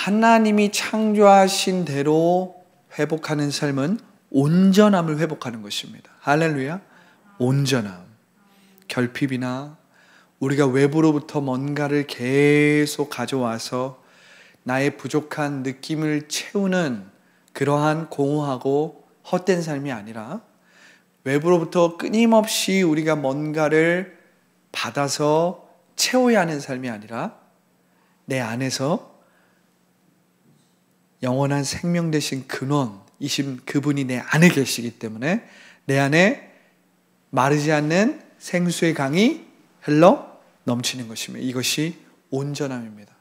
하나님이 창조하신 대로 회복하는 삶은 온전함을 회복하는 것입니다. 할렐루야. 온전함. 결핍이나 우리가 외부로부터 뭔가를 계속 가져와서 나의 부족한 느낌을 채우는 그러한 공허하고 헛된 삶이 아니라 외부로부터 끊임없이 우리가 뭔가를 받아서 채워야 하는 삶이 아니라 내 안에서 영원한 생명 되신 근원이신 그분이 내 안에 계시기 때문에 내 안에 마르지 않는 생수의 강이 흘러 넘치는 것입니다. 이것이 온전함입니다.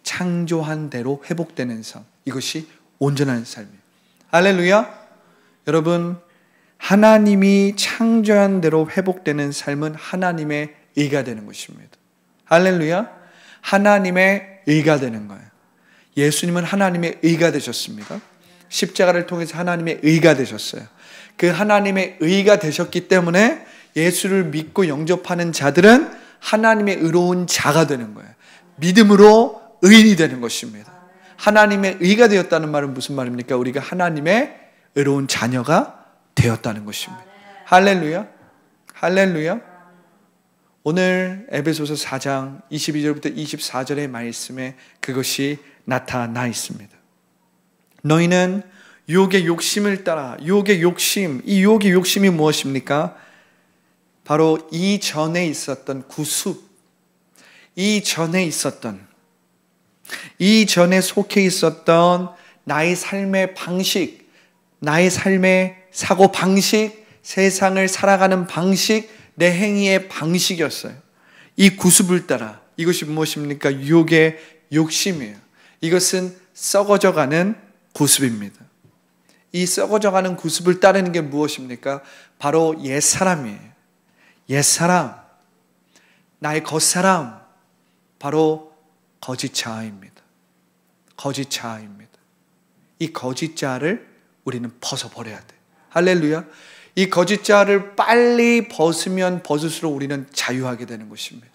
창조한 대로 회복되는 삶, 이것이 온전한 삶이에요. 할렐루야. 여러분, 하나님이 창조한 대로 회복되는 삶은 하나님의 의가 되는 것입니다. 할렐루야. 하나님의 의가 되는 거예요. 예수님은 하나님의 의가 되셨습니다. 십자가를 통해서 하나님의 의가 되셨어요. 그 하나님의 의가 되셨기 때문에 예수를 믿고 영접하는 자들은 하나님의 의로운 자가 되는 거예요. 믿음으로 의인이 되는 것입니다. 하나님의 의가 되었다는 말은 무슨 말입니까? 우리가 하나님의 의로운 자녀가 되었다는 것입니다. 할렐루야. 할렐루야. 오늘 에베소서 4장 22절부터 24절의 말씀에 그것이 나타나 있습니다. 너희는 유혹의 욕심을 따라, 유혹의 욕심, 이 유혹의 욕심이 무엇입니까? 바로 이전에 있었던 구습, 이전에 속해 있었던 나의 삶의 방식, 나의 삶의 사고 방식, 세상을 살아가는 방식, 내 행위의 방식이었어요. 이 구습을 따라, 이것이 무엇입니까? 유혹의 욕심이에요. 이것은 썩어져가는 구습입니다. 이 썩어져가는 구습을 따르는 게 무엇입니까? 바로 옛사람이에요. 옛사람, 나의 겉사람, 바로 거짓 자아입니다. 거짓 자아입니다. 이 거짓 자아를 우리는 벗어버려야 돼. 할렐루야. 이 거짓 자아를 빨리 벗으면 벗을수록 우리는 자유하게 되는 것입니다.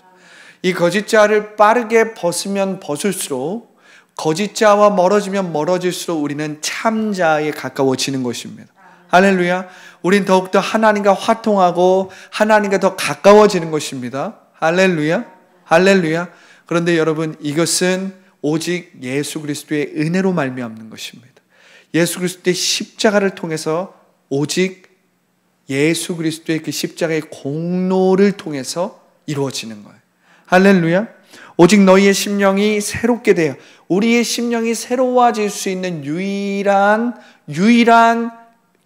이 거짓 자아를 빠르게 벗으면 벗을수록, 거짓 자아와 멀어지면 멀어질수록 우리는 참 자아에 가까워지는 것입니다. 할렐루야. 우린 더욱더 하나님과 화통하고 하나님과 더 가까워지는 것입니다. 할렐루야. 할렐루야. 그런데 여러분, 이것은 오직 예수 그리스도의 은혜로 말미암는 것입니다. 예수 그리스도의 십자가를 통해서, 오직 예수 그리스도의 그 십자가의 공로를 통해서 이루어지는 거예요. 할렐루야. 오직 너희의 심령이 새롭게 되어, 우리의 심령이 새로워질 수 있는 유일한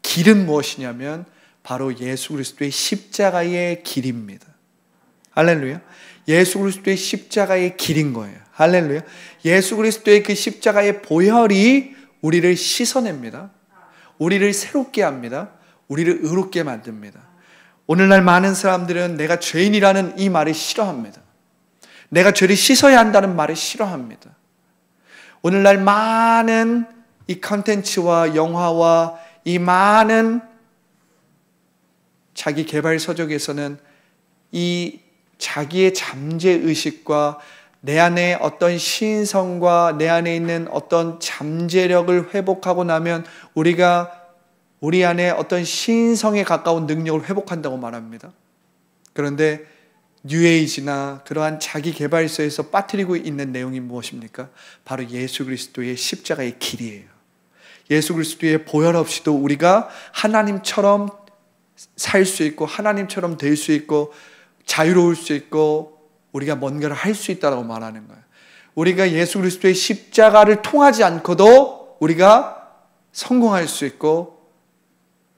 길은 무엇이냐면 바로 예수 그리스도의 십자가의 길입니다. 할렐루야. 예수 그리스도의 십자가의 길인 거예요. 할렐루야. 예수 그리스도의 그 십자가의 보혈이 우리를 씻어냅니다. 우리를 새롭게 합니다. 우리를 의롭게 만듭니다. 오늘날 많은 사람들은 내가 죄인이라는 이 말을 싫어합니다. 내가 죄를 씻어야 한다는 말을 싫어합니다. 오늘날 많은 이 컨텐츠와 영화와 이 많은 자기 개발 서적에서는 이 자기의 잠재의식과 내 안에 어떤 신성과 내 안에 있는 어떤 잠재력을 회복하고 나면 우리 안에 어떤 신성에 가까운 능력을 회복한다고 말합니다. 그런데 뉴에이지나 그러한 자기 개발서에서 빠뜨리고 있는 내용이 무엇입니까? 바로 예수 그리스도의 십자가의 길이에요. 예수 그리스도의 보혈 없이도 우리가 하나님처럼 살 수 있고, 하나님처럼 될 수 있고, 자유로울 수 있고, 우리가 뭔가를 할 수 있다고 말하는 거예요. 우리가 예수 그리스도의 십자가를 통하지 않고도 우리가 성공할 수 있고,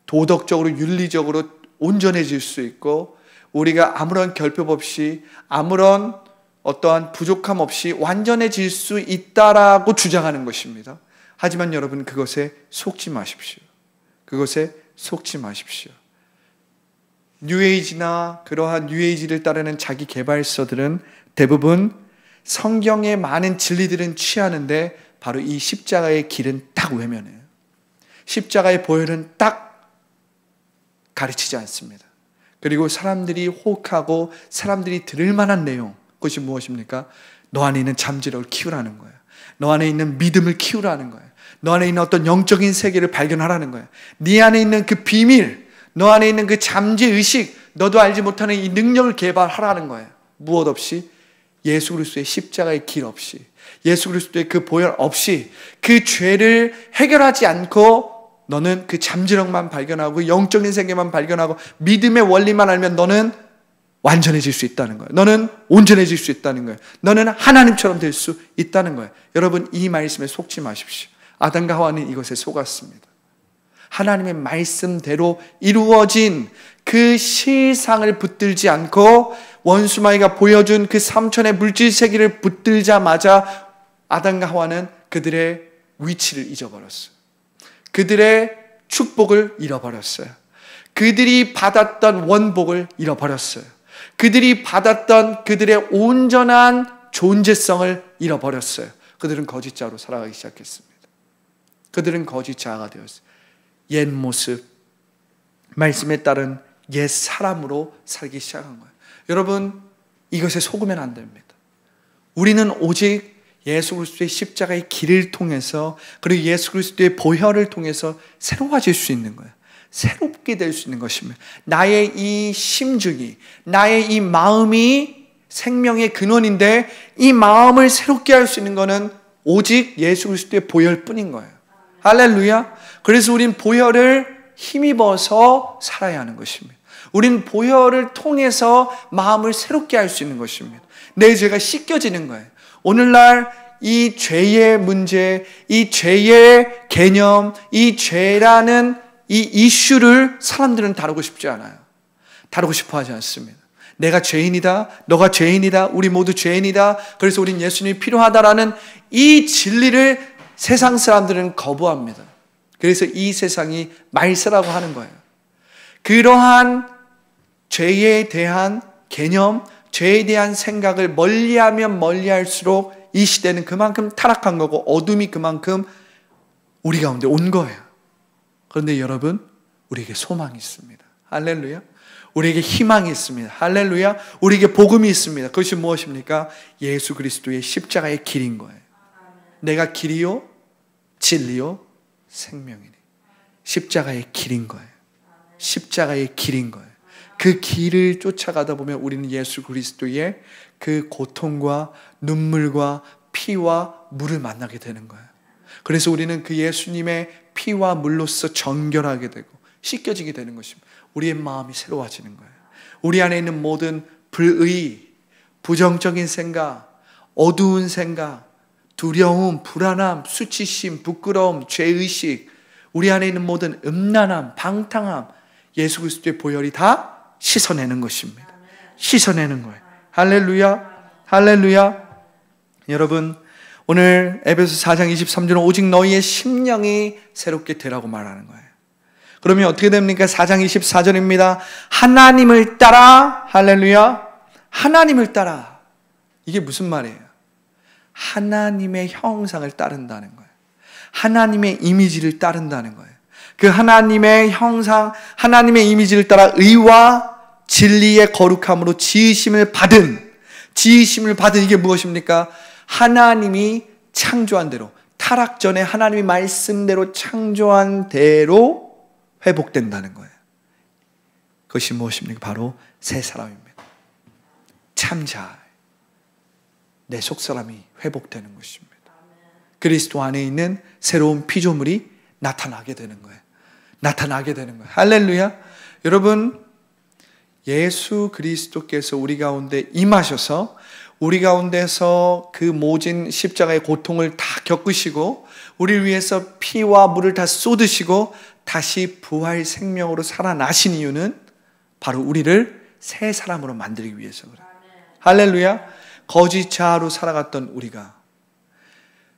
도덕적으로 윤리적으로 온전해질 수 있고, 우리가 아무런 결핍 없이, 아무런 어떠한 부족함 없이 완전해질 수 있다라고 주장하는 것입니다. 하지만 여러분, 그것에 속지 마십시오. 그것에 속지 마십시오. 뉴에이지나 그러한 뉴에이지를 따르는 자기 개발서들은 대부분 성경의 많은 진리들은 취하는데 바로 이 십자가의 길은 딱 외면해요. 십자가의 보혈은 딱 가르치지 않습니다. 그리고 사람들이 혹하고 사람들이 들을 만한 내용, 그것이 무엇입니까? 너 안에 있는 잠재력을 키우라는 거예요. 너 안에 있는 믿음을 키우라는 거예요. 너 안에 있는 어떤 영적인 세계를 발견하라는 거예요. 네 안에 있는 그 비밀, 너 안에 있는 그 잠재의식, 너도 알지 못하는 이 능력을 개발하라는 거예요. 무엇 없이? 예수 그리스도의 십자가의 길 없이, 예수 그리스도의 그 보혈 없이, 그 죄를 해결하지 않고 너는 그 잠재력만 발견하고 영적인 세계만 발견하고 믿음의 원리만 알면 너는 완전해질 수 있다는 거예요. 너는 온전해질 수 있다는 거예요. 너는 하나님처럼 될 수 있다는 거예요. 여러분, 이 말씀에 속지 마십시오. 아담과 하와는 이것에 속았습니다. 하나님의 말씀대로 이루어진 그 실상을 붙들지 않고 원수마귀가 보여준 그 삼천의 물질 세계를 붙들자마자 아담과 하와는 그들의 위치를 잊어버렸어요. 그들의 축복을 잃어버렸어요. 그들이 받았던 원복을 잃어버렸어요. 그들이 받았던 그들의 온전한 존재성을 잃어버렸어요. 그들은 거짓자로 살아가기 시작했습니다. 그들은 거짓자가 되었어요. 옛 모습, 말씀에 따른 옛 사람으로 살기 시작한 거예요. 여러분, 이것에 속으면 안 됩니다. 우리는 오직 예수 그리스도의 십자가의 길을 통해서, 그리고 예수 그리스도의 보혈을 통해서 새로워질 수 있는 거예요. 새롭게 될 수 있는 것입니다. 나의 이 심중이, 나의 이 마음이 생명의 근원인데 이 마음을 새롭게 할 수 있는 것은 오직 예수 그리스도의 보혈뿐인 거예요. 할렐루야. 그래서 우린 보혈을 힘입어서 살아야 하는 것입니다. 우린 보혈을 통해서 마음을 새롭게 할 수 있는 것입니다. 내 죄가 씻겨지는 거예요. 오늘날 이 죄의 문제, 이 죄의 개념, 이 죄라는 이 이슈를 사람들은 다루고 싶지 않아요. 다루고 싶어 하지 않습니다. 내가 죄인이다, 너가 죄인이다, 우리 모두 죄인이다, 그래서 우린 예수님이 필요하다라는 이 진리를 세상 사람들은 거부합니다. 그래서 이 세상이 말세라고 하는 거예요. 그러한 죄에 대한 개념, 죄에 대한 생각을 멀리하면 멀리할수록 이 시대는 그만큼 타락한 거고 어둠이 그만큼 우리 가운데 온 거예요. 그런데 여러분, 우리에게 소망이 있습니다. 할렐루야. 우리에게 희망이 있습니다. 할렐루야. 우리에게 복음이 있습니다. 그것이 무엇입니까? 예수 그리스도의 십자가의 길인 거예요. 내가 길이요 진리요 생명이니. 십자가의 길인 거예요. 십자가의 길인 거예요. 그 길을 쫓아가다 보면 우리는 예수 그리스도의 그 고통과 눈물과 피와 물을 만나게 되는 거예요. 그래서 우리는 그 예수님의 피와 물로서 정결하게 되고 씻겨지게 되는 것입니다. 우리의 마음이 새로워지는 거예요. 우리 안에 있는 모든 불의, 부정적인 생각, 어두운 생각, 두려움, 불안함, 수치심, 부끄러움, 죄의식, 우리 안에 있는 모든 음란함, 방탕함, 예수 그리스도의 보혈이 다 씻어내는 것입니다. 씻어내는 거예요. 할렐루야, 할렐루야. 여러분, 오늘 에베소 4장 23절은 오직 너희의 심령이 새롭게 되라고 말하는 거예요. 그러면 어떻게 됩니까? 4장 24절입니다. 하나님을 따라, 할렐루야, 하나님을 따라. 이게 무슨 말이에요? 하나님의 형상을 따른다는 거예요. 하나님의 이미지를 따른다는 거예요. 그 하나님의 형상, 하나님의 이미지를 따라 의와 진리의 거룩함으로 지으심을 받은 이게 무엇입니까? 하나님이 창조한 대로, 타락 전에 하나님이 말씀대로 창조한 대로 회복된다는 거예요. 그것이 무엇입니까? 바로 새 사람입니다. 참자, 내 속사람이 회복되는 것입니다. 그리스도 안에 있는 새로운 피조물이 나타나게 되는 거예요. 나타나게 되는 거예요. 할렐루야. 여러분, 예수 그리스도께서 우리 가운데 임하셔서 우리 가운데서 그 모진 십자가의 고통을 다 겪으시고 우리를 위해서 피와 물을 다 쏟으시고 다시 부활 생명으로 살아나신 이유는 바로 우리를 새 사람으로 만들기 위해서 그래요. 할렐루야. 거짓 자아로 살아갔던 우리가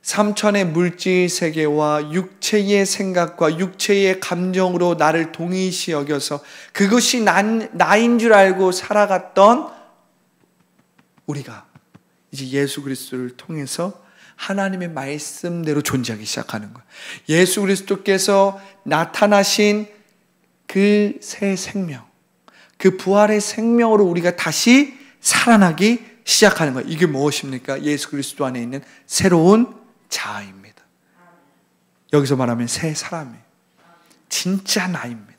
삼천의 물질 세계와 육체의 생각과 육체의 감정으로 나를 동일시 여겨서 그것이 나인 줄 알고 살아갔던 우리가 이제 예수 그리스도를 통해서 하나님의 말씀대로 존재하기 시작하는 거예요. 예수 그리스도께서 나타나신 그 새 생명, 그 부활의 생명으로 우리가 다시 살아나기 시작하는 거예요. 이게 무엇입니까? 예수 그리스도 안에 있는 새로운 자아입니다. 여기서 말하면 새 사람이에요. 진짜 나입니다.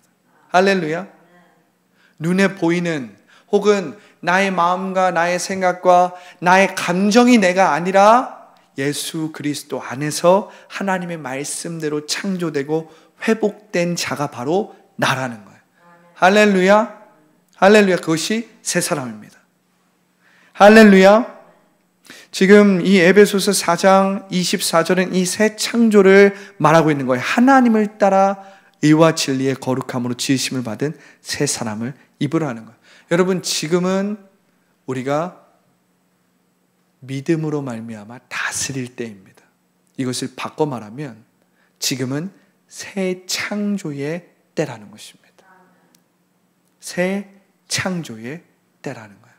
할렐루야. 눈에 보이는 혹은 나의 마음과 나의 생각과 나의 감정이 내가 아니라 예수 그리스도 안에서 하나님의 말씀대로 창조되고 회복된 자가 바로 나라는 거예요. 할렐루야. 할렐루야. 그것이 새 사람입니다. 할렐루야. 지금 이 에베소서 4장 24절은 이 새 창조를 말하고 있는 거예요. 하나님을 따라 의와 진리의 거룩함으로 지으심을 받은 새 사람을 입으라는 거예요. 여러분, 지금은 우리가 믿음으로 말미암아 다스릴 때입니다. 이것을 바꿔 말하면 지금은 새 창조의 때라는 것입니다. 새 창조의 때라는 거예요.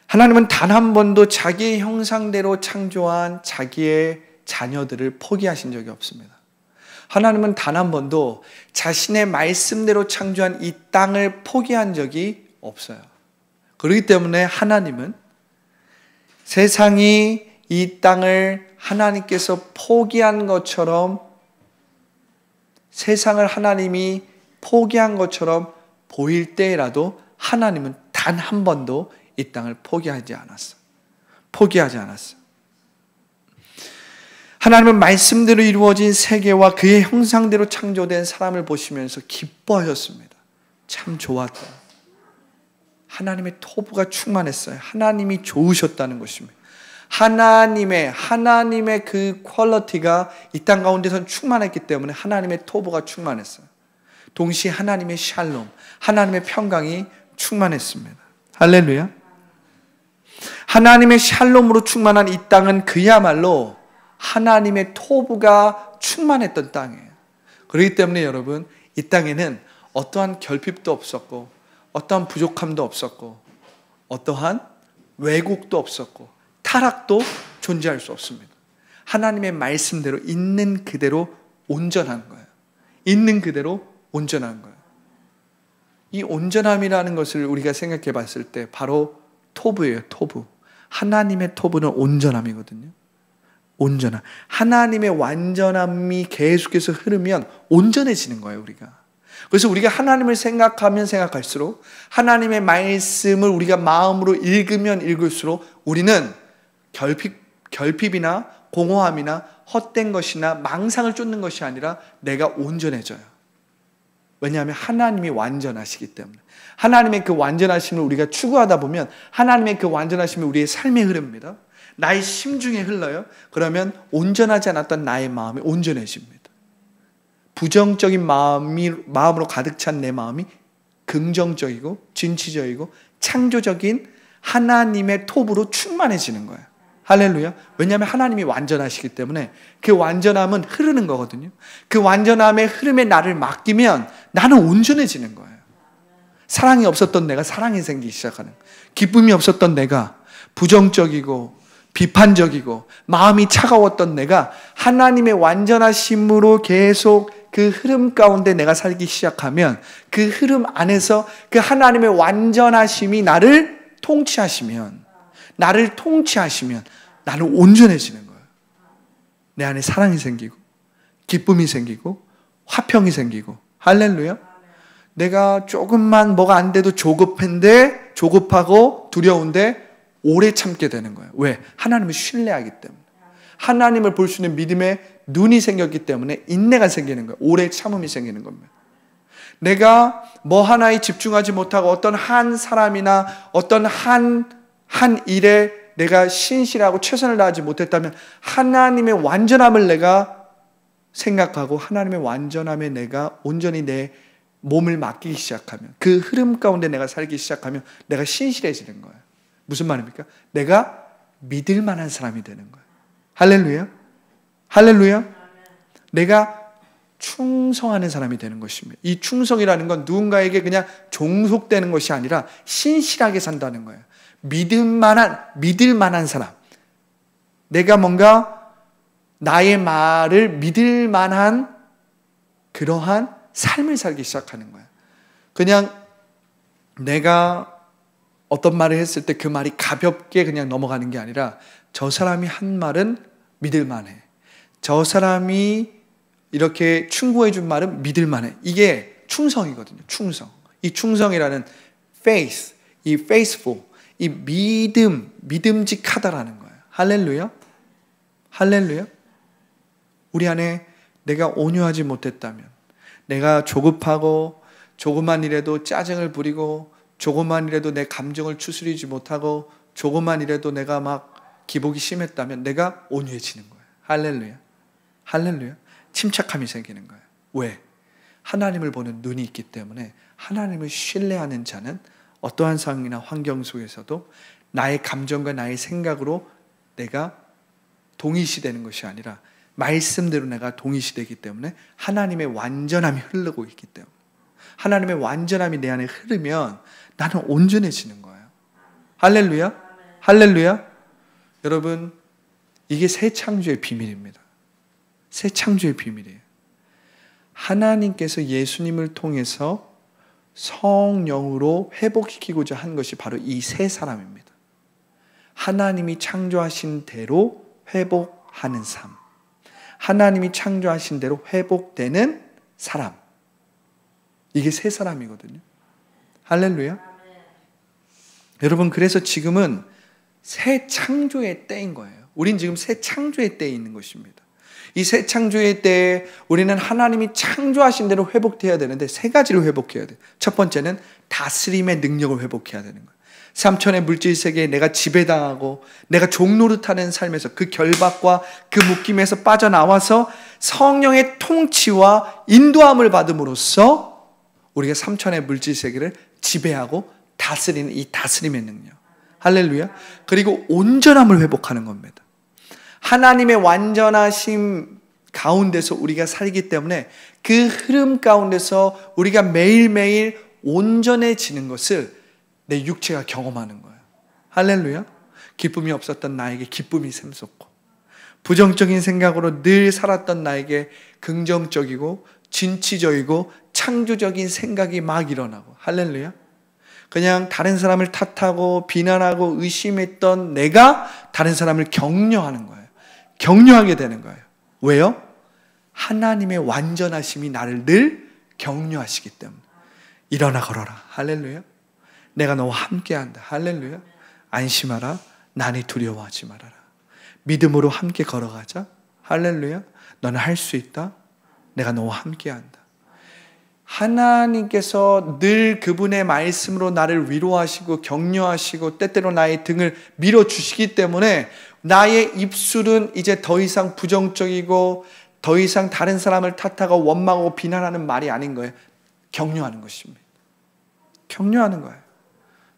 하나님은 단 한 번도 자기의 형상대로 창조한 자기의 자녀들을 포기하신 적이 없습니다. 하나님은 단 한 번도 자신의 말씀대로 창조한 이 땅을 포기한 적이 없어요. 그렇기 때문에 하나님은 세상이 이 땅을 하나님께서 포기한 것처럼, 세상을 하나님이 포기한 것처럼 보일 때라도 하나님은 단 한 번도 이 땅을 포기하지 않았어요. 포기하지 않았어요. 하나님은 말씀대로 이루어진 세계와 그의 형상대로 창조된 사람을 보시면서 기뻐하셨습니다. 참 좋았다. 하나님의 토부가 충만했어요. 하나님이 좋으셨다는 것입니다. 하나님의 그 퀄리티가 이 땅 가운데서 충만했기 때문에 하나님의 토부가 충만했어요. 동시에 하나님의 샬롬, 하나님의 평강이 충만했습니다. 할렐루야. 하나님의 샬롬으로 충만한 이 땅은 그야말로 하나님의 토부가 충만했던 땅이에요. 그렇기 때문에 여러분, 이 땅에는 어떠한 결핍도 없었고, 어떠한 부족함도 없었고, 어떠한 왜곡도 없었고, 타락도 존재할 수 없습니다. 하나님의 말씀대로 있는 그대로 온전한 거예요. 있는 그대로 온전한 거예요. 이 온전함이라는 것을 우리가 생각해 봤을 때 바로 토부예요. 토부. 하나님의 토부는 온전함이거든요. 온전함. 하나님의 완전함이 계속해서 흐르면 온전해지는 거예요, 우리가. 그래서 우리가 하나님을 생각하면 생각할수록, 하나님의 말씀을 우리가 마음으로 읽으면 읽을수록 우리는 결핍이나 공허함이나 헛된 것이나 망상을 쫓는 것이 아니라 내가 온전해져요. 왜냐하면 하나님이 완전하시기 때문에. 하나님의 그 완전하심을 우리가 추구하다 보면 하나님의 그 완전하심이 우리의 삶에 흐릅니다. 나의 심중에 흘러요. 그러면 온전하지 않았던 나의 마음이 온전해집니다. 부정적인 마음으로 가득 찬 내 마음이 긍정적이고 진취적이고 창조적인 하나님의 톱으로 충만해지는 거예요. 할렐루야. 왜냐하면 하나님이 완전하시기 때문에 그 완전함은 흐르는 거거든요. 그 완전함의 흐름에 나를 맡기면 나는 온전해지는 거예요. 사랑이 없었던 내가 사랑이 생기기 시작하는 거예요. 기쁨이 없었던 내가 부정적이고 비판적이고 마음이 차가웠던 내가 하나님의 완전하심으로 계속 그 흐름 가운데 내가 살기 시작하면 그 흐름 안에서 그 하나님의 완전하심이 나를 통치하시면 나는 온전해지는 거예요. 내 안에 사랑이 생기고 기쁨이 생기고 화평이 생기고. 할렐루야. 내가 조금만 뭐가 안 돼도 조급하고 두려운데 오래 참게 되는 거예요. 왜? 하나님을 신뢰하기 때문에. 하나님을 볼 수 있는 믿음의 눈이 생겼기 때문에 인내가 생기는 거예요. 오래 참음이 생기는 겁니다. 내가 뭐 하나에 집중하지 못하고 어떤 한 사람이나 어떤 한 일에 내가 신실하고 최선을 다하지 못했다면 하나님의 완전함을 내가 생각하고 하나님의 완전함에 내가 온전히 내 몸을 맡기기 시작하면, 그 흐름 가운데 내가 살기 시작하면 내가 신실해지는 거예요. 무슨 말입니까? 내가 믿을 만한 사람이 되는 거예요. 할렐루야. 할렐루야. 내가 충성하는 사람이 되는 것입니다. 이 충성이라는 건 누군가에게 그냥 종속되는 것이 아니라 신실하게 산다는 거예요. 믿을 만한 사람. 내가 뭔가 나의 말을 믿을 만한 그러한 삶을 살기 시작하는 거예요. 그냥 내가 어떤 말을 했을 때 그 말이 가볍게 그냥 넘어가는 게 아니라 저 사람이 한 말은 믿을만해. 저 사람이 이렇게 충고해 준 말은 믿을만해. 이게 충성이거든요. 충성. 이 충성이라는 faith, 이 faithful, 이 믿음직하다라는 거예요. 할렐루야. 할렐루야. 우리 안에 내가 온유하지 못했다면, 내가 조급하고 조금만 일에도 짜증을 부리고 조금만 일에도 내 감정을 추스리지 못하고 조금만 일에도 내가 막 기복이 심했다면 내가 온유해지는 거예요. 할렐루야. 할렐루야. 침착함이 생기는 거예요. 왜? 하나님을 보는 눈이 있기 때문에 하나님을 신뢰하는 자는 어떠한 상황이나 환경 속에서도 나의 감정과 나의 생각으로 내가 동일시되는 것이 아니라 말씀대로 내가 동일시되기 때문에 하나님의 완전함이 흐르고 있기 때문에, 하나님의 완전함이 내 안에 흐르면 나는 온전해지는 거예요. 할렐루야. 할렐루야. 여러분, 이게 새 창조의 비밀입니다. 새 창조의 비밀이에요. 하나님께서 예수님을 통해서 성령으로 회복시키고자 한 것이 바로 이 새 사람입니다. 하나님이 창조하신 대로 회복하는 삶, 하나님이 창조하신 대로 회복되는 사람, 이게 새 사람이거든요. 할렐루야. 여러분, 그래서 지금은 새 창조의 때인 거예요. 우린 지금 새 창조의 때에 있는 것입니다. 이 새 창조의 때에 우리는 하나님이 창조하신 대로 회복해야 되는데 세 가지를 회복해야 돼요. 첫 번째는 다스림의 능력을 회복해야 되는 거예요. 삼천의 물질 세계에 내가 지배당하고 내가 종노릇하는 삶에서 그 결박과 그 묶임에서 빠져나와서 성령의 통치와 인도함을 받음으로써 우리가 삼천의 물질 세계를 지배하고 다스리는 이 다스림의 능력. 할렐루야. 그리고 온전함을 회복하는 겁니다. 하나님의 완전하심 가운데서 우리가 살기 때문에 그 흐름 가운데서 우리가 매일매일 온전해지는 것을 내 육체가 경험하는 거예요. 할렐루야. 기쁨이 없었던 나에게 기쁨이 샘솟고, 부정적인 생각으로 늘 살았던 나에게 긍정적이고 진취적이고 창조적인 생각이 막 일어나고, 할렐루야. 그냥 다른 사람을 탓하고 비난하고 의심했던 내가 다른 사람을 격려하는 거예요. 격려하게 되는 거예요. 왜요? 하나님의 완전하심이 나를 늘 격려하시기 때문에. 일어나 걸어라. 할렐루야. 내가 너와 함께한다. 할렐루야. 안심하라. 난이 두려워하지 말아라. 믿음으로 함께 걸어가자. 할렐루야. 너는 할 수 있다. 내가 너와 함께한다. 하나님께서 늘 그분의 말씀으로 나를 위로하시고 격려하시고 때때로 나의 등을 밀어주시기 때문에 나의 입술은 이제 더 이상 부정적이고 더 이상 다른 사람을 탓하고 원망하고 비난하는 말이 아닌 거예요. 격려하는 것입니다. 격려하는 거예요.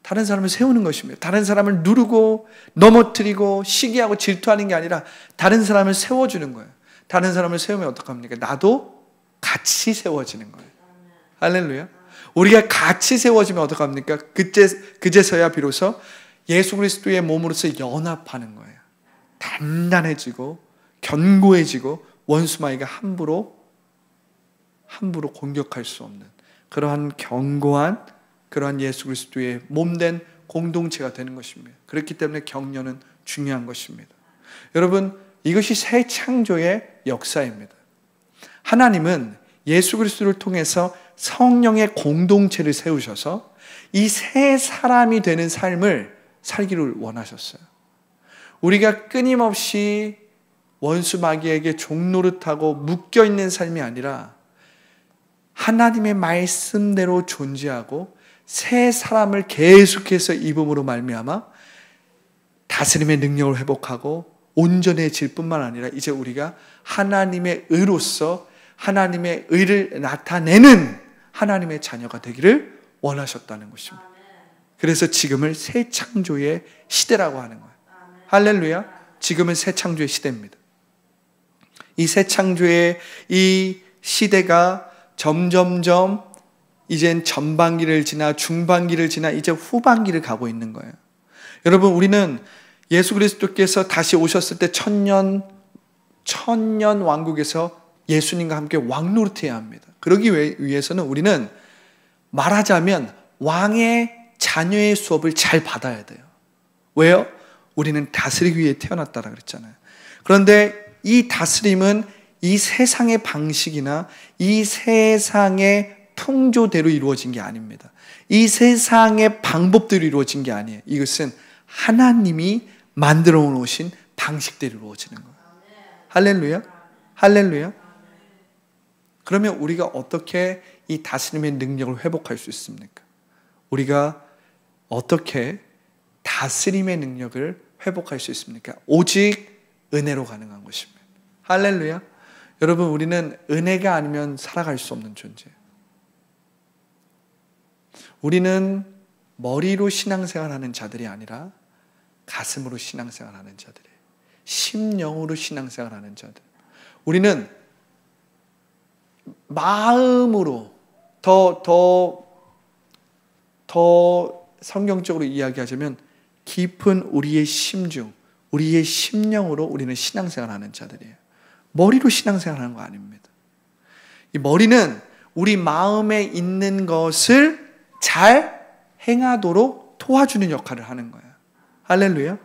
다른 사람을 세우는 것입니다. 다른 사람을 누르고 넘어뜨리고 시기하고 질투하는 게 아니라 다른 사람을 세워주는 거예요. 다른 사람을 세우면 어떡합니까? 나도 같이 세워지는 거예요. 할렐루야. 우리가 같이 세워지면 어떡합니까? 그제서야 비로소 예수 그리스도의 몸으로서 연합하는 거예요. 단단해지고 견고해지고 원수마귀가 함부로 공격할 수 없는 그러한 견고한 그러한 예수 그리스도의 몸된 공동체가 되는 것입니다. 그렇기 때문에 격려는 중요한 것입니다. 여러분, 이것이 새 창조의 역사입니다. 하나님은 예수 그리스도를 통해서 성령의 공동체를 세우셔서 이 새 사람이 되는 삶을 살기를 원하셨어요. 우리가 끊임없이 원수 마귀에게 종노릇하고 묶여있는 삶이 아니라 하나님의 말씀대로 존재하고 새 사람을 계속해서 입음으로 말미암아 다스림의 능력을 회복하고 온전해질 뿐만 아니라 이제 우리가 하나님의 의로서 하나님의 의를 나타내는 하나님의 자녀가 되기를 원하셨다는 것입니다. 그래서 지금을 새 창조의 시대라고 하는 거예요. 할렐루야. 지금은 새 창조의 시대입니다. 이 새 창조의 이 시대가 점점점 이젠 전반기를 지나 중반기를 지나 이제 후반기를 가고 있는 거예요. 여러분, 우리는 예수 그리스도께서 다시 오셨을 때 천년 왕국에서 예수님과 함께 왕노릇해야 합니다. 그러기 위해서는 우리는 말하자면 왕의 자녀의 수업을 잘 받아야 돼요. 왜요? 우리는 다스리기 위해 태어났다라 그랬잖아요. 그런데 이 다스림은 이 세상의 방식이나 이 세상의 풍조대로 이루어진 게 아닙니다. 이 세상의 방법대로 이루어진 게 아니에요. 이것은 하나님이 만들어 놓으신 방식대로 이루어지는 거예요. 할렐루야? 할렐루야? 그러면 우리가 어떻게 이 다스림의 능력을 회복할 수 있습니까? 우리가 어떻게 다스림의 능력을 회복할 수 있습니까? 오직 은혜로 가능한 것입니다. 할렐루야. 여러분, 우리는 은혜가 아니면 살아갈 수 없는 존재예요. 우리는 머리로 신앙생활하는 자들이 아니라 가슴으로 신앙생활하는 자들이에요. 심령으로 신앙생활하는 자들. 우리는 마음으로 더 성경적으로 이야기하자면 깊은 우리의 심중, 우리의 심령으로 우리는 신앙생활하는 자들이에요. 머리로 신앙생활하는 거 아닙니다. 이 머리는 우리 마음에 있는 것을 잘 행하도록 도와주는 역할을 하는 거예요. 할렐루야.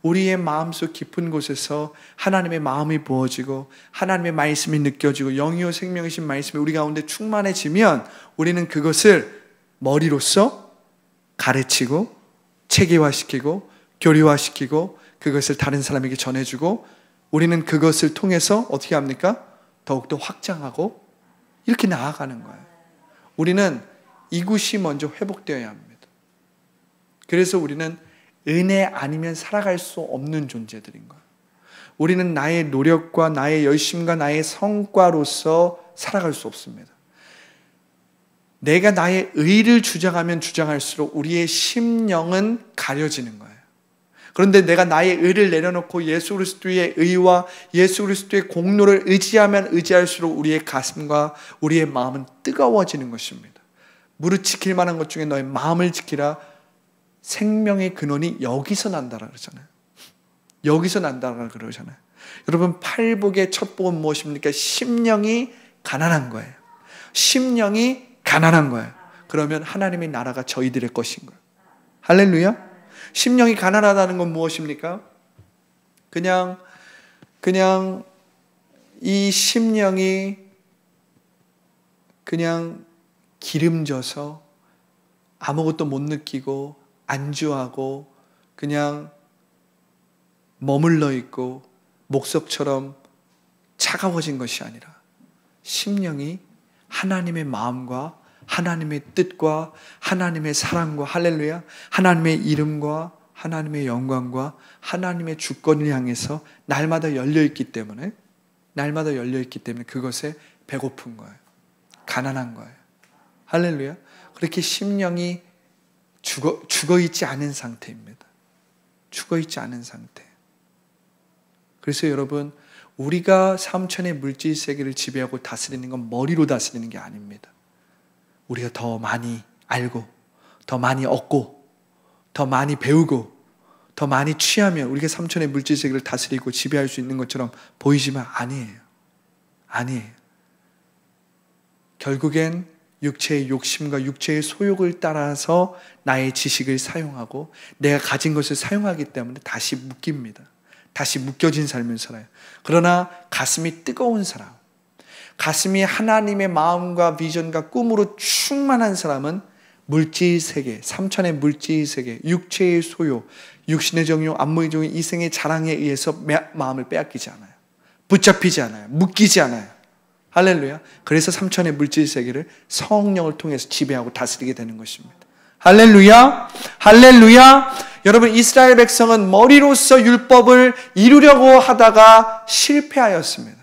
우리의 마음속 깊은 곳에서 하나님의 마음이 부어지고 하나님의 말씀이 느껴지고 영이요 생명이신 말씀이 우리 가운데 충만해지면 우리는 그것을 머리로서 가르치고 체계화시키고 교리화시키고 그것을 다른 사람에게 전해주고 우리는 그것을 통해서 어떻게 합니까? 더욱더 확장하고 이렇게 나아가는 거예요. 우리는 이곳이 먼저 회복되어야 합니다. 그래서 우리는 은혜 아니면 살아갈 수 없는 존재들인 거예요. 우리는 나의 노력과 나의 열심과 나의 성과로서 살아갈 수 없습니다. 내가 나의 의를 주장하면 주장할수록 우리의 심령은 가려지는 거예요. 그런데 내가 나의 의를 내려놓고 예수 그리스도의 의와 예수 그리스도의 공로를 의지하면 의지할수록 우리의 가슴과 우리의 마음은 뜨거워지는 것입니다. 무릇 지킬 만한 것 중에 너의 마음을 지키라. 생명의 근원이 여기서 난다라 그러잖아요. 여기서 난다라 그러잖아요. 여러분, 팔복의 첫 복은 무엇입니까? 심령이 가난한 거예요. 심령이 가난한 거예요. 그러면 하나님의 나라가 저희들의 것인 거예요. 할렐루야. 심령이 가난하다는 건 무엇입니까? 그냥 이 심령이 그냥 기름져서 아무것도 못 느끼고 안주하고 그냥 머물러 있고 목석처럼 차가워진 것이 아니라 심령이 하나님의 마음과 하나님의 뜻과 하나님의 사랑과 할렐루야 하나님의 이름과 하나님의 영광과 하나님의 주권을 향해서 날마다 열려있기 때문에 그것에 배고픈 거예요. 가난한 거예요. 할렐루야. 그렇게 심령이 죽어있지 않은 상태입니다. 죽어있지 않은 상태. 그래서 여러분, 우리가 삼천의 물질 세계를 지배하고 다스리는 건 머리로 다스리는 게 아닙니다. 우리가 더 많이 알고 더 많이 얻고 더 많이 배우고 더 많이 취하면 우리가 삼천의 물질 세계를 다스리고 지배할 수 있는 것처럼 보이지만 아니에요. 결국엔 육체의 욕심과 육체의 소욕을 따라서 나의 지식을 사용하고 내가 가진 것을 사용하기 때문에 다시 묶입니다. 다시 묶여진 삶을 살아요. 그러나 가슴이 뜨거운 사람, 가슴이 하나님의 마음과 비전과 꿈으로 충만한 사람은 물질세계, 삼천의 물질세계, 육체의 소욕, 육신의 정욕, 안목의 정욕, 이생의 자랑에 의해서 마음을 빼앗기지 않아요. 붙잡히지 않아요. 묶이지 않아요. 할렐루야. 그래서 삼천의 물질세계를 성령을 통해서 지배하고 다스리게 되는 것입니다. 할렐루야. 할렐루야. 여러분, 이스라엘 백성은 머리로서 율법을 이루려고 하다가 실패하였습니다.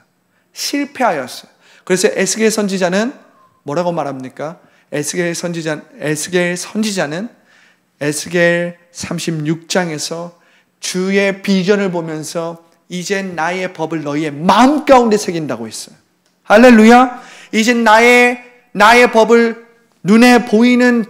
그래서 에스겔 선지자는 뭐라고 말합니까? 에스겔 선지자는 에스겔 36장에서 주의 비전을 보면서 이제 나의 법을 너희의 마음 가운데 새긴다고 했어요. 할렐루야. 이제 나의 법을 눈에 보이는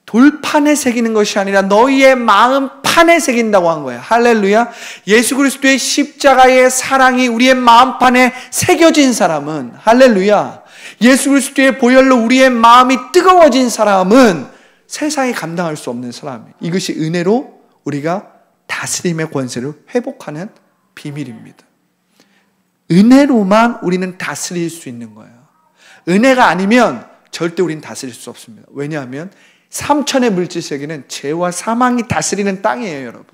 돌판에 새기는 것이 아니라 너희의 마음판에 새긴다고 한 거예요. 할렐루야. 예수 그리스도의 십자가의 사랑이 우리의 마음판에 새겨진 사람은, 할렐루야, 예수 그리스도의 보혈로 우리의 마음이 뜨거워진 사람은 세상이 감당할 수 없는 사람이에요. 이것이 은혜로 우리가 다스림의 권세를 회복하는 비밀입니다. 은혜로만 우리는 다스릴 수 있는 거예요. 은혜가 아니면 절대 우리는 다스릴 수 없습니다. 왜냐하면 삼천의 물질세계는 죄와 사망이 다스리는 땅이에요, 여러분.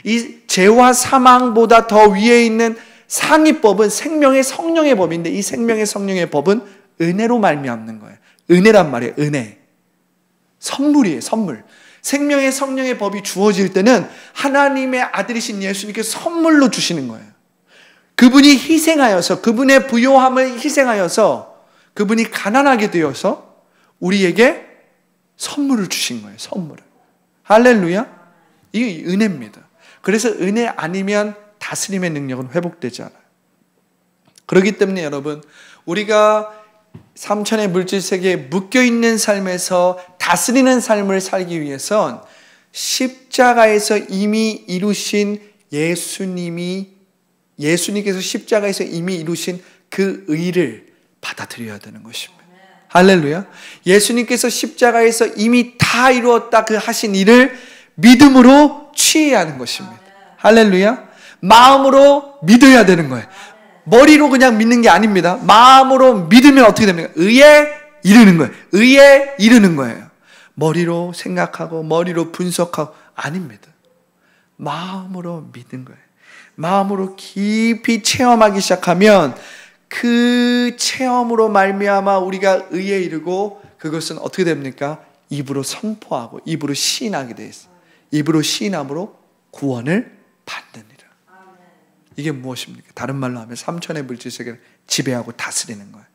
이 죄와 사망보다 더 위에 있는 상위법은 생명의 성령의 법인데, 이 생명의 성령의 법은 은혜로 말미암는 거예요. 은혜란 말이에요. 은혜. 선물이에요. 선물. 생명의 성령의 법이 주어질 때는 하나님의 아들이신 예수님께서 선물로 주시는 거예요. 그분이 희생하여서, 그분의 부요함을 희생하여서, 그분이 가난하게 되어서 우리에게 선물을 주신 거예요. 선물을. 할렐루야. 이게 은혜입니다. 그래서 은혜 아니면 다스림의 능력은 회복되지 않아요. 그렇기 때문에 여러분, 우리가 삼천의 물질세계에 묶여있는 삶에서 다스리는 삶을 살기 위해선 십자가에서 이미 이루신 예수님께서 십자가에서 이미 이루신 그 의를 받아들여야 되는 것입니다. 할렐루야. 예수님께서 십자가에서 이미 다 이루었다 그 하신 일을 믿음으로 취해야 하는 것입니다. 할렐루야. 마음으로 믿어야 되는 거예요. 머리로 그냥 믿는 게 아닙니다. 마음으로 믿으면 어떻게 됩니까? 의에 이르는 거예요. 의에 이르는 거예요. 머리로 생각하고 머리로 분석하고 아닙니다. 마음으로 믿는 거예요. 마음으로 깊이 체험하기 시작하면 그 체험으로 말미암아 우리가 의에 이르고, 그것은 어떻게 됩니까? 입으로 선포하고 입으로 시인하게 되어 있어요. 입으로 시인함으로 구원을 받느니라. 이게 무엇입니까? 다른 말로 하면 삼천의 물질세계를 지배하고 다스리는 거예요.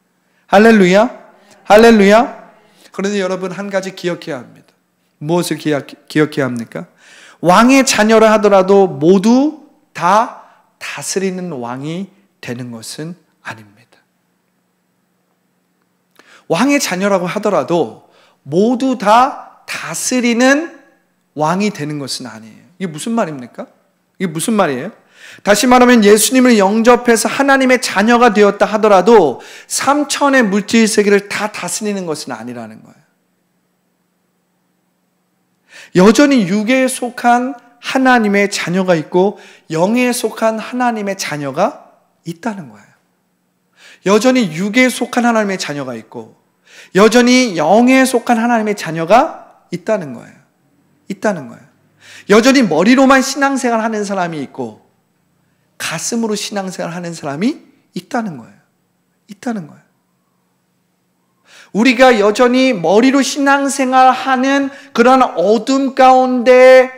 할렐루야. 할렐루야. 그런데 여러분, 한 가지 기억해야 합니다. 무엇을 기억해야 합니까? 왕의 자녀를 하더라도 모두 다 다스리는 왕이 되는 것은 아닙니다. 왕의 자녀라고 하더라도 모두 다 다스리는 왕이 되는 것은 아니에요. 이게 무슨 말입니까? 이게 무슨 말이에요? 다시 말하면 예수님을 영접해서 하나님의 자녀가 되었다 하더라도 삼천의 물질세계를 다 다스리는 것은 아니라는 거예요. 여전히 육에 속한 하나님의 자녀가 있고 영에 속한 하나님의 자녀가 있다는 거예요. 여전히 육에 속한 하나님의 자녀가 있고 여전히 영에 속한 하나님의 자녀가 있다는 거예요. 있다는 거예요. 여전히 머리로만 신앙생활 하는 사람이 있고 가슴으로 신앙생활 하는 사람이 있다는 거예요. 있다는 거예요. 우리가 여전히 머리로 신앙생활 하는 그런 어둠 가운데,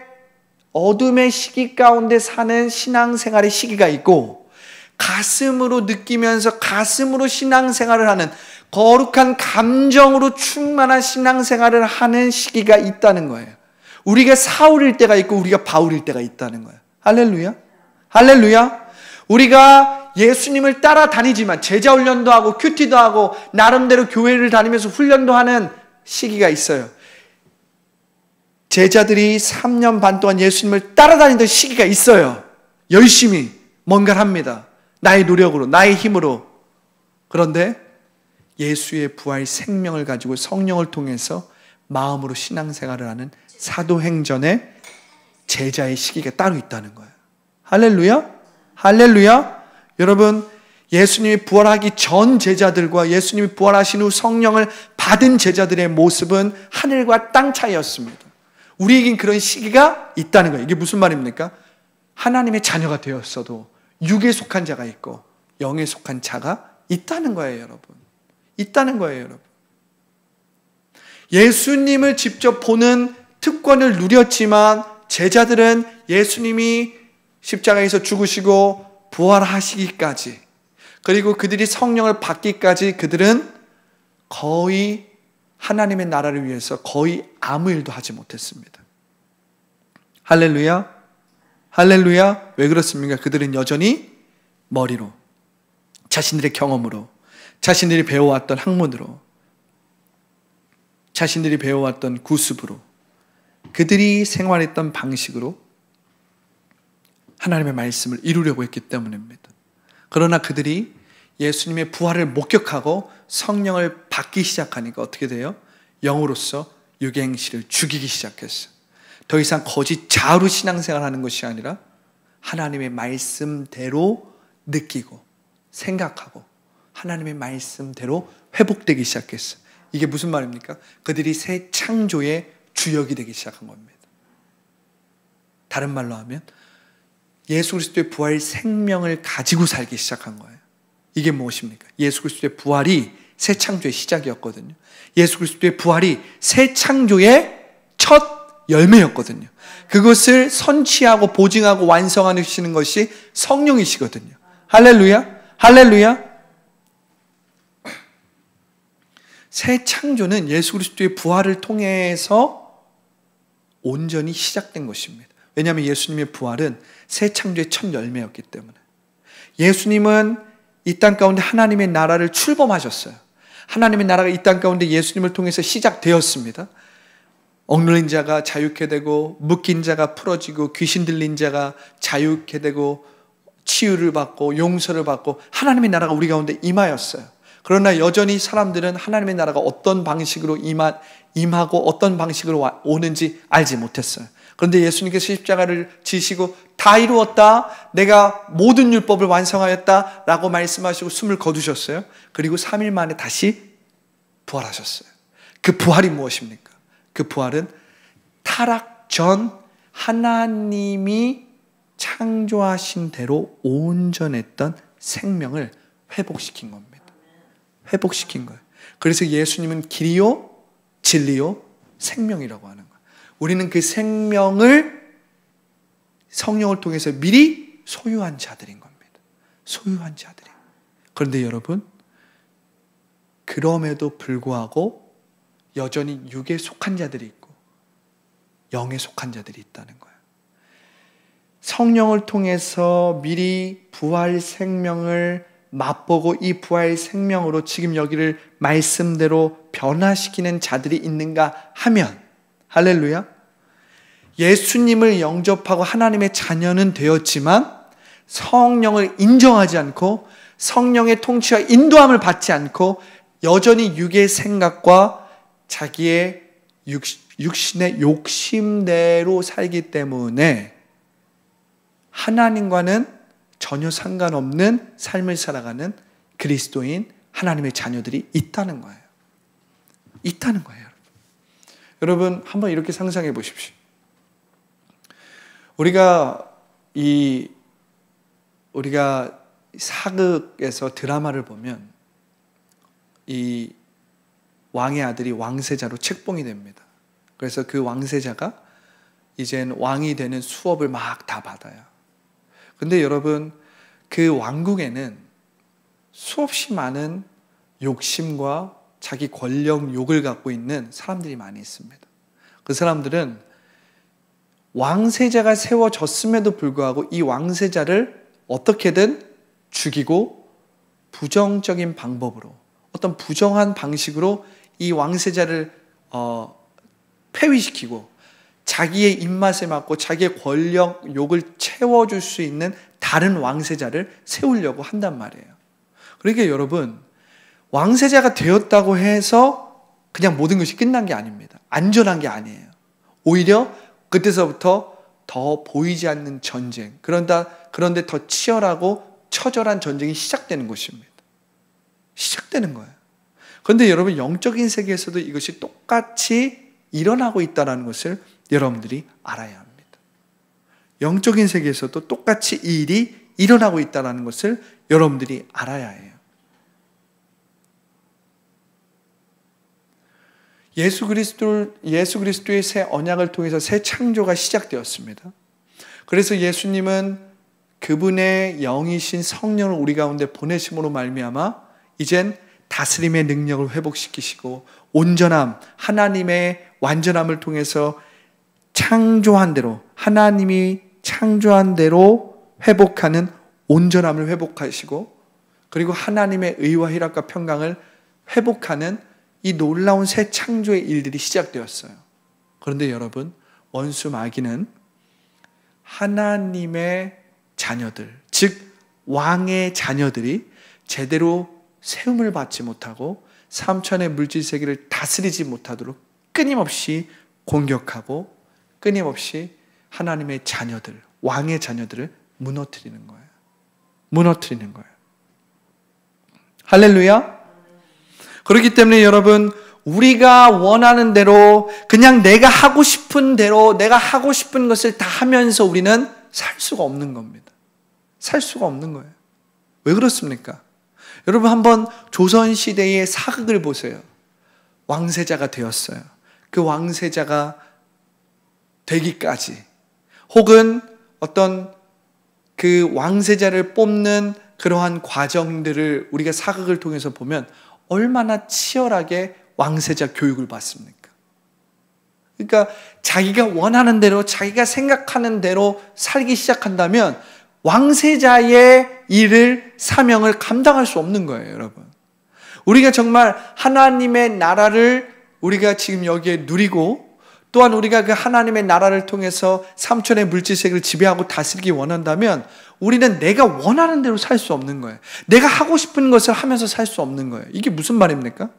어둠의 시기 가운데 사는 신앙생활의 시기가 있고, 가슴으로 느끼면서 가슴으로 신앙생활을 하는, 거룩한 감정으로 충만한 신앙생활을 하는 시기가 있다는 거예요. 우리가 사울일 때가 있고 우리가 바울일 때가 있다는 거예요. 할렐루야. 할렐루야. 우리가 예수님을 따라다니지만 제자 훈련도 하고 큐티도 하고 나름대로 교회를 다니면서 훈련도 하는 시기가 있어요. 제자들이 3년 반 동안 예수님을 따라다니던 시기가 있어요. 열심히 뭔가를 합니다. 나의 노력으로, 나의 힘으로. 그런데 예수의 부활 생명을 가지고 성령을 통해서 마음으로 신앙생활을 하는 사도행전의 제자의 시기가 따로 있다는 거예요. 할렐루야. 할렐루야. 여러분, 예수님이 부활하기 전 제자들과 예수님이 부활하신 후 성령을 받은 제자들의 모습은 하늘과 땅 차이였습니다. 우리에겐 그런 시기가 있다는 거예요. 이게 무슨 말입니까? 하나님의 자녀가 되었어도 육에 속한 자가 있고 영에 속한 자가 있다는 거예요, 여러분. 있다는 거예요, 여러분. 예수님을 직접 보는 특권을 누렸지만 제자들은 예수님이 십자가에서 죽으시고 부활하시기까지, 그리고 그들이 성령을 받기까지 그들은 거의 하나님의 나라를 위해서 거의 아무 일도 하지 못했습니다. 할렐루야. 할렐루야. 왜 그렇습니까? 그들은 여전히 머리로, 자신들의 경험으로, 자신들이 배워왔던 학문으로, 자신들이 배워왔던 구습으로, 그들이 생활했던 방식으로 하나님의 말씀을 이루려고 했기 때문입니다. 그러나 그들이 예수님의 부활을 목격하고 성령을 받기 시작하니까 어떻게 돼요? 영으로서 유행실을 죽이기 시작했어요. 더 이상 거짓 자아로 신앙생활하는 것이 아니라 하나님의 말씀대로 느끼고 생각하고 하나님의 말씀대로 회복되기 시작했어요. 이게 무슨 말입니까? 그들이 새 창조의 주역이 되기 시작한 겁니다. 다른 말로 하면 예수 그리스도의 부활 생명을 가지고 살기 시작한 거예요. 이게 무엇입니까? 예수 그리스도의 부활이 새 창조의 시작이었거든요. 예수 그리스도의 부활이 새 창조의 첫 열매였거든요. 그것을 선취하고 보증하고 완성하시는 것이 성령이시거든요. 할렐루야, 할렐루야. 새 창조는 예수 그리스도의 부활을 통해서 온전히 시작된 것입니다. 왜냐하면 예수님의 부활은 새 창조의 첫 열매였기 때문에. 예수님은 이 땅 가운데 하나님의 나라를 출범하셨어요. 하나님의 나라가 이 땅 가운데 예수님을 통해서 시작되었습니다. 억눌린 자가 자유케 되고, 묶인 자가 풀어지고, 귀신 들린 자가 자유케 되고, 치유를 받고 용서를 받고 하나님의 나라가 우리 가운데 임하였어요. 그러나 여전히 사람들은 하나님의 나라가 어떤 방식으로 임하고 어떤 방식으로 오는지 알지 못했어요. 그런데 예수님께서 십자가를 지시고 다 이루었다, 내가 모든 율법을 완성하였다 라고 말씀하시고 숨을 거두셨어요. 그리고 3일 만에 다시 부활하셨어요. 그 부활이 무엇입니까? 그 부활은 타락 전 하나님이 창조하신 대로 온전했던 생명을 회복시킨 겁니다. 회복시킨 거예요. 그래서 예수님은 길이요, 진리요, 생명이라고 하는 거예요. 우리는 그 생명을 성령을 통해서 미리 소유한 자들인 겁니다. 소유한 자들이. 그런데 여러분, 그럼에도 불구하고 여전히 육에 속한 자들이 있고 영에 속한 자들이 있다는 거예요. 성령을 통해서 미리 부활 생명을 맛보고 이 부활 생명으로 지금 여기를 말씀대로 변화시키는 자들이 있는가 하면, 할렐루야, 예수님을 영접하고 하나님의 자녀는 되었지만 성령을 인정하지 않고 성령의 통치와 인도함을 받지 않고 여전히 육의 생각과 자기의 육신의 욕심대로 살기 때문에 하나님과는 전혀 상관없는 삶을 살아가는 그리스도인 하나님의 자녀들이 있다는 거예요. 있다는 거예요. 여러분, 한번 이렇게 상상해 보십시오. 우리가 사극에서 드라마를 보면 이 왕의 아들이 왕세자로 책봉이 됩니다. 그래서 그 왕세자가 이젠 왕이 되는 수업을 막 다 받아요. 근데 여러분, 그 왕국에는 수없이 많은 욕심과 자기 권력 욕을 갖고 있는 사람들이 많이 있습니다. 그 사람들은 왕세자가 세워졌음에도 불구하고 이 왕세자를 어떻게든 죽이고 부정적인 방법으로, 어떤 부정한 방식으로 이 왕세자를 폐위시키고 자기의 입맛에 맞고 자기의 권력 욕을 채워줄 수 있는 다른 왕세자를 세우려고 한단 말이에요. 그러니까 여러분, 왕세자가 되었다고 해서 그냥 모든 것이 끝난 게 아닙니다. 안전한 게 아니에요. 오히려 그때서부터 더 보이지 않는 전쟁, 그런데 더 치열하고 처절한 전쟁이 시작되는 것입니다. 시작되는 거예요. 그런데 여러분, 영적인 세계에서도 이것이 똑같이 일어나고 있다는 것을 여러분들이 알아야 합니다. 영적인 세계에서도 똑같이 이 일이 일어나고 있다는 것을 여러분들이 알아야 해요. 예수 그리스도의 새 언약을 통해서 새 창조가 시작되었습니다. 그래서 예수님은 그분의 영이신 성령을 우리 가운데 보내심으로 말미암아 이젠 다스림의 능력을 회복시키시고 온전함, 하나님의 완전함을 통해서 창조한 대로, 하나님이 창조한 대로 회복하는 온전함을 회복하시고, 그리고 하나님의 의와 희락과 평강을 회복하는 이 놀라운 새 창조의 일들이 시작되었어요. 그런데 여러분, 원수 마귀는 하나님의 자녀들, 즉 왕의 자녀들이 제대로 세움을 받지 못하고 삼천의 물질 세계를 다스리지 못하도록 끊임없이 공격하고 끊임없이 하나님의 자녀들, 왕의 자녀들을 무너뜨리는 거예요. 무너뜨리는 거예요. 할렐루야. 그렇기 때문에 여러분, 우리가 원하는 대로, 그냥 내가 하고 싶은 대로, 내가 하고 싶은 것을 다 하면서 우리는 살 수가 없는 겁니다. 살 수가 없는 거예요. 왜 그렇습니까? 여러분, 한번 조선시대의 사극을 보세요. 왕세자가 되었어요. 그 왕세자가 되기까지, 혹은 어떤 그 왕세자를 뽑는 그러한 과정들을 우리가 사극을 통해서 보면 얼마나 치열하게 왕세자 교육을 받습니까? 그러니까 자기가 원하는 대로, 자기가 생각하는 대로 살기 시작한다면 왕세자의 일을, 사명을 감당할 수 없는 거예요, 여러분. 우리가 정말 하나님의 나라를 우리가 지금 여기에 누리고, 또한 우리가 그 하나님의 나라를 통해서 삼천의 물질세계를 지배하고 다스리기 원한다면 우리는 내가 원하는 대로 살 수 없는 거예요. 내가 하고 싶은 것을 하면서 살 수 없는 거예요. 이게 무슨 말입니까?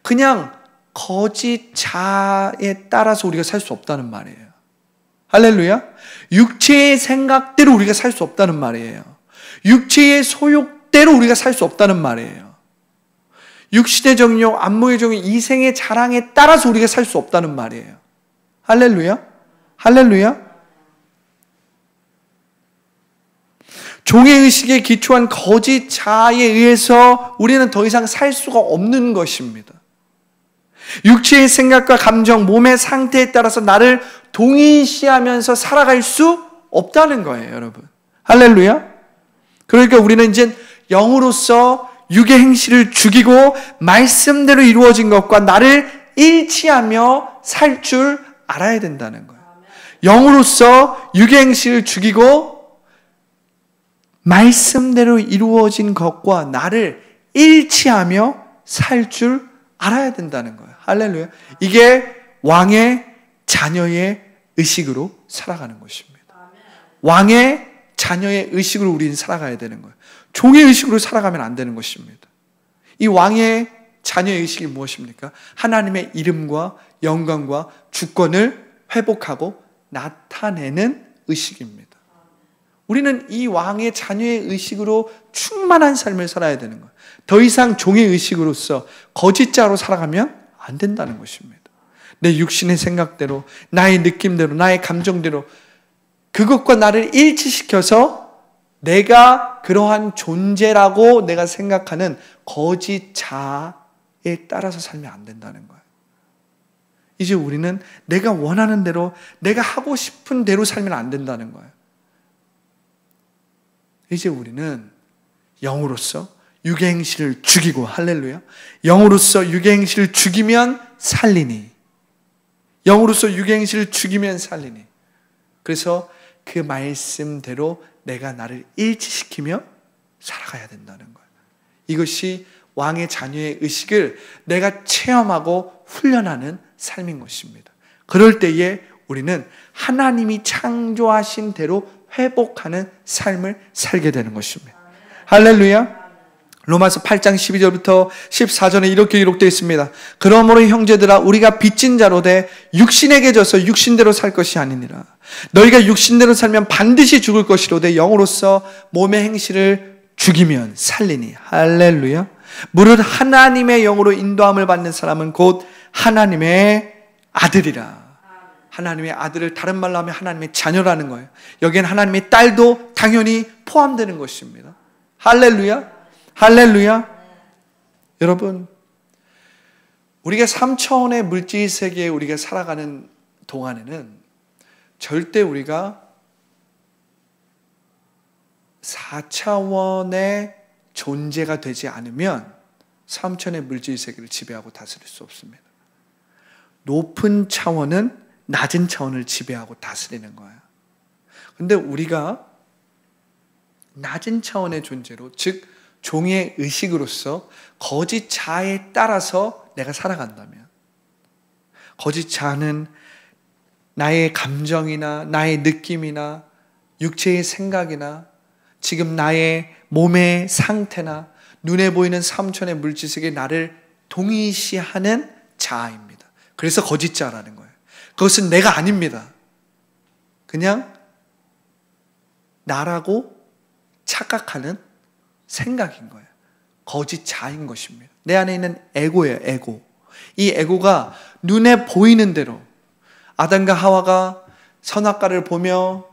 그냥 거짓 자아에 따라서 우리가 살 수 없다는 말이에요. 할렐루야. 육체의 생각대로 우리가 살 수 없다는 말이에요. 육체의 소욕대로 우리가 살 수 없다는 말이에요. 육신의 정욕, 안목의 정욕, 이생의 자랑에 따라서 우리가 살 수 없다는 말이에요. 할렐루야. 할렐루야. 종의의식에 기초한 거짓 자아에 의해서 우리는 더 이상 살 수가 없는 것입니다. 육체의 생각과 감정, 몸의 상태에 따라서 나를 동일시하면서 살아갈 수 없다는 거예요, 여러분. 할렐루야. 그러니까 우리는 이제 영으로서 육의 행실을 죽이고 말씀대로 이루어진 것과 나를 일치하며 살 줄 알아야 된다는 거예요. 영으로서 육의 행실을 죽이고 말씀대로 이루어진 것과 나를 일치하며 살 줄 알아야 된다는 거예요. 할렐루야. 이게 왕의 자녀의 의식으로 살아가는 것입니다. 왕의 자녀의 의식으로 우리는 살아가야 되는 거예요. 종의 의식으로 살아가면 안 되는 것입니다. 이 왕의 자녀의 의식이 무엇입니까? 하나님의 이름과 영광과 주권을 회복하고 나타내는 의식입니다. 우리는 이 왕의 자녀의 의식으로 충만한 삶을 살아야 되는 거예요. 더 이상 종의 의식으로서 거짓자로 살아가면 안 된다는 것입니다. 내 육신의 생각대로, 나의 느낌대로, 나의 감정대로 그것과 나를 일치시켜서 내가 그러한 존재라고 내가 생각하는 거짓 자아에 따라서 살면 안 된다는 거예요. 이제 우리는 내가 원하는 대로, 내가 하고 싶은 대로 살면 안 된다는 거예요. 이제 우리는 영으로서 육의 행실을 죽이고, 할렐루야. 영으로서 육의 행실을 죽이면 살리니. 영으로서 육의 행실을 죽이면 살리니. 그래서 그 말씀대로 내가 나를 일치시키며 살아가야 된다는 거예요. 이것이 왕의 자녀의 의식을 내가 체험하고 훈련하는 삶인 것입니다. 그럴 때에 우리는 하나님이 창조하신 대로 회복하는 삶을 살게 되는 것입니다. 할렐루야. 로마서 8장 12절부터 14절에 이렇게 기록되어 있습니다. 그러므로 형제들아, 우리가 빚진 자로 돼 육신에게 져서 육신대로 살 것이 아니니라. 너희가 육신대로 살면 반드시 죽을 것이로되 영으로서 몸의 행실을 죽이면 살리니. 할렐루야. 무릇 하나님의 영으로 인도함을 받는 사람은 곧 하나님의 아들이라. 하나님의 아들을 다른 말로 하면 하나님의 자녀라는 거예요. 여기엔 하나님의 딸도 당연히 포함되는 것입니다. 할렐루야. 할렐루야. 여러분, 우리가 3차원의 물질 세계에 우리가 살아가는 동안에는 절대 우리가 4차원의 존재가 되지 않으면 3차원의 물질 세계를 지배하고 다스릴 수 없습니다. 높은 차원은 낮은 차원을 지배하고 다스리는 거예요. 근데 우리가 낮은 차원의 존재로, 즉 종의 의식으로서 거짓 자아에 따라서 내가 살아간다면, 거짓 자아는 나의 감정이나 나의 느낌이나 육체의 생각이나 지금 나의 몸의 상태나 눈에 보이는 삼천의 물질세계에 나를 동의시하는 자아입니다. 그래서 거짓자라는 거예요. 그것은 내가 아닙니다. 그냥 나라고 착각하는 생각인 거예요. 거짓자인 것입니다. 내 안에 있는 에고예요, 에고. 이 에고가 눈에 보이는 대로 아담과 하와가 선악과를 보며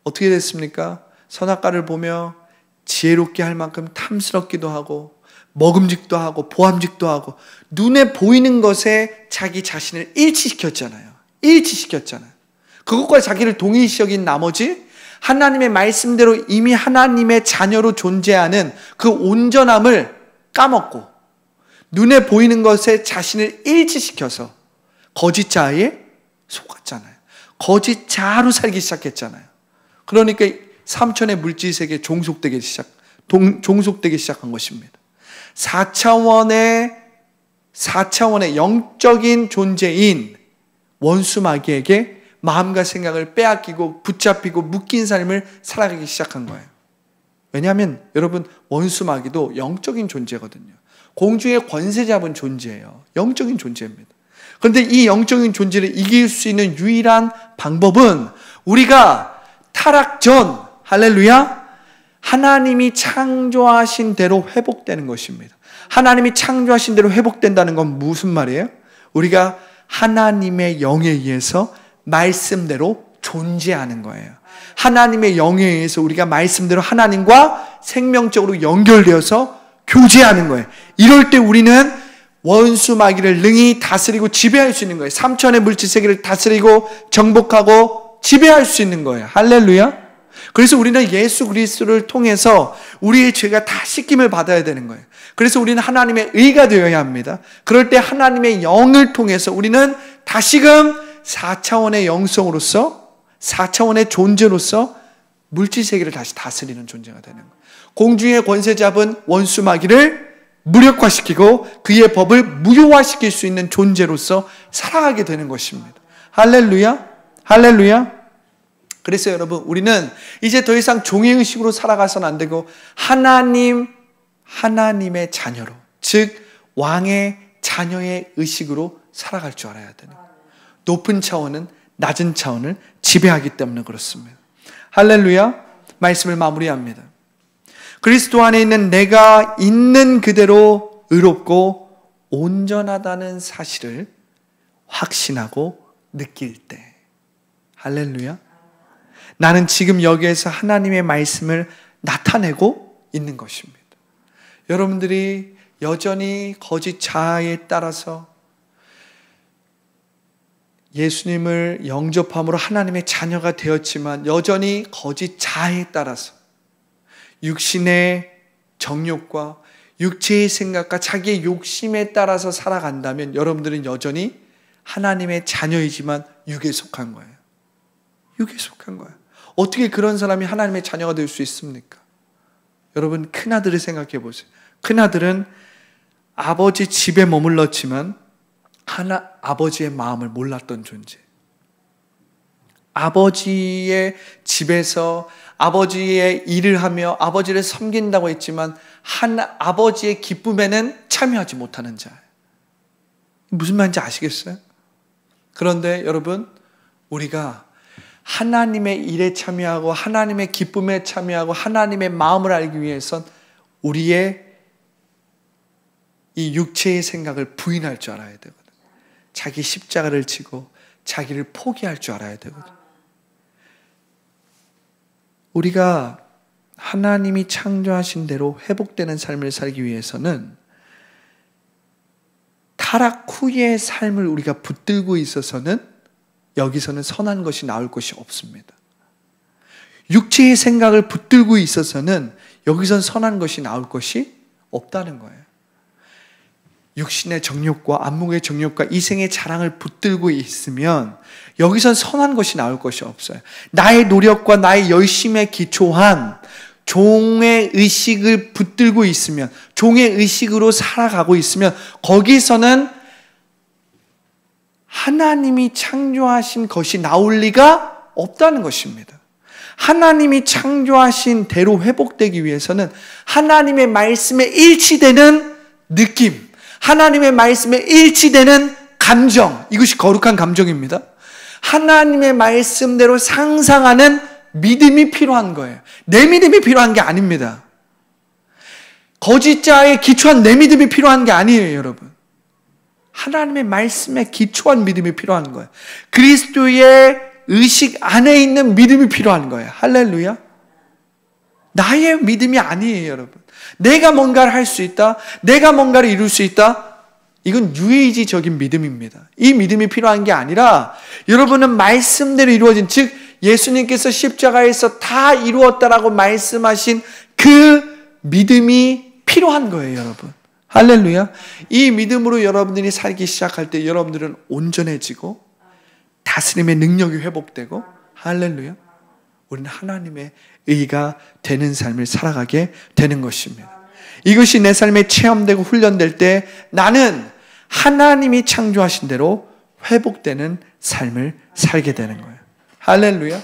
어떻게 됐습니까? 선악과를 보며 지혜롭게 할 만큼 탐스럽기도 하고 먹음직도 하고 보암직도 하고 눈에 보이는 것에 자기 자신을 일치시켰잖아요. 그것과 자기를 동일시 여긴 나머지 하나님의 말씀대로 이미 하나님의 자녀로 존재하는 그 온전함을 까먹고 눈에 보이는 것에 자신을 일치시켜서 거짓자에 속았잖아요. 거짓자로 살기 시작했잖아요. 그러니까 3천의 물질세계에 종속되기 시작한 것입니다. 4차원의 영적인 존재인 원수 마귀에게 마음과 생각을 빼앗기고 붙잡히고 묶인 삶을 살아가기 시작한 거예요. 왜냐하면 여러분, 원수 마귀도 영적인 존재거든요. 공중의 권세 잡은 존재예요. 영적인 존재입니다. 그런데 이 영적인 존재를 이길 수 있는 유일한 방법은 우리가 타락 전, 할렐루야, 하나님이 창조하신 대로 회복되는 것입니다. 하나님이 창조하신 대로 회복된다는 건 무슨 말이에요? 우리가 하나님의 영에 의해서 말씀대로 존재하는 거예요. 하나님의 영에 의해서 우리가 말씀대로 하나님과 생명적으로 연결되어서 교제하는 거예요. 이럴 때 우리는 원수 마귀를 능히 다스리고 지배할 수 있는 거예요. 3천의 물질세계를 다스리고 정복하고 지배할 수 있는 거예요. 할렐루야. 그래서 우리는 예수 그리스도를 통해서 우리의 죄가 다 씻김을 받아야 되는 거예요. 그래서 우리는 하나님의 의가 되어야 합니다. 그럴 때 하나님의 영을 통해서 우리는 다시금 4차원의 영성으로서 4차원의 존재로서 물질세계를 다시 다스리는 존재가 되는 거예요. 공중의 권세 잡은 원수 마귀를 무력화시키고 그의 법을 무효화시킬 수 있는 존재로서 살아가게 되는 것입니다. 할렐루야. 할렐루야. 그래서 여러분, 우리는 이제 더 이상 종의 의식으로 살아가서는 안 되고 하나님의 자녀로, 즉 왕의 자녀의 의식으로 살아갈 줄 알아야 되는 거예요. 높은 차원은 낮은 차원을 지배하기 때문에 그렇습니다. 할렐루야. 말씀을 마무리합니다. 그리스도 안에 있는 내가 있는 그대로 의롭고 온전하다는 사실을 확신하고 느낄 때, 할렐루야, 나는 지금 여기에서 하나님의 말씀을 나타내고 있는 것입니다. 여러분들이 여전히 거짓 자아에 따라서 예수님을 영접함으로 하나님의 자녀가 되었지만 여전히 거짓 자아에 따라서 육신의 정욕과 육체의 생각과 자기의 욕심에 따라서 살아간다면 여러분들은 여전히 하나님의 자녀이지만 육에 속한 거예요. 육에 속한 거예요. 어떻게 그런 사람이 하나님의 자녀가 될 수 있습니까? 여러분, 큰아들을 생각해 보세요. 큰아들은 아버지 집에 머물렀지만 아버지의 마음을 몰랐던 존재. 아버지의 집에서 아버지의 일을 하며 아버지를 섬긴다고 했지만 아버지의 기쁨에는 참여하지 못하는 자. 무슨 말인지 아시겠어요? 그런데 여러분, 우리가 하나님의 일에 참여하고 하나님의 기쁨에 참여하고 하나님의 마음을 알기 위해선 우리의 이 육체의 생각을 부인할 줄 알아야 되거든. 자기 십자가를 지고 자기를 포기할 줄 알아야 되거든. 우리가 하나님이 창조하신 대로 회복되는 삶을 살기 위해서는 타락 후의 삶을 우리가 붙들고 있어서는 여기서는 선한 것이 나올 것이 없습니다. 육체의 생각을 붙들고 있어서는 여기선 선한 것이 나올 것이 없다는 거예요. 육신의 정욕과 안목의 정욕과 이생의 자랑을 붙들고 있으면 여기선 선한 것이 나올 것이 없어요. 나의 노력과 나의 열심에 기초한 종의 의식을 붙들고 있으면, 종의 의식으로 살아가고 있으면 거기서는 하나님이 창조하신 것이 나올 리가 없다는 것입니다. 하나님이 창조하신 대로 회복되기 위해서는 하나님의 말씀에 일치되는 느낌, 하나님의 말씀에 일치되는 감정, 이것이 거룩한 감정입니다. 하나님의 말씀대로 상상하는 믿음이 필요한 거예요. 내 믿음이 필요한 게 아닙니다. 거짓자에 기초한 내 믿음이 필요한 게 아니에요, 여러분. 하나님의 말씀에 기초한 믿음이 필요한 거예요. 그리스도의 의식 안에 있는 믿음이 필요한 거예요. 할렐루야. 나의 믿음이 아니에요, 여러분. 내가 뭔가를 할 수 있다, 내가 뭔가를 이룰 수 있다, 이건 유의지적인 믿음입니다. 이 믿음이 필요한 게 아니라 여러분은 말씀대로 이루어진, 즉 예수님께서 십자가에서 다 이루었다라고 말씀하신 그 믿음이 필요한 거예요, 여러분. 할렐루야. 이 믿음으로 여러분들이 살기 시작할 때 여러분들은 온전해지고 다스림의 능력이 회복되고, 할렐루야, 우리는 하나님의 의가 되는 삶을 살아가게 되는 것입니다. 이것이 내 삶에 체험되고 훈련될 때 나는 하나님이 창조하신 대로 회복되는 삶을 살게 되는 거예요. 할렐루야.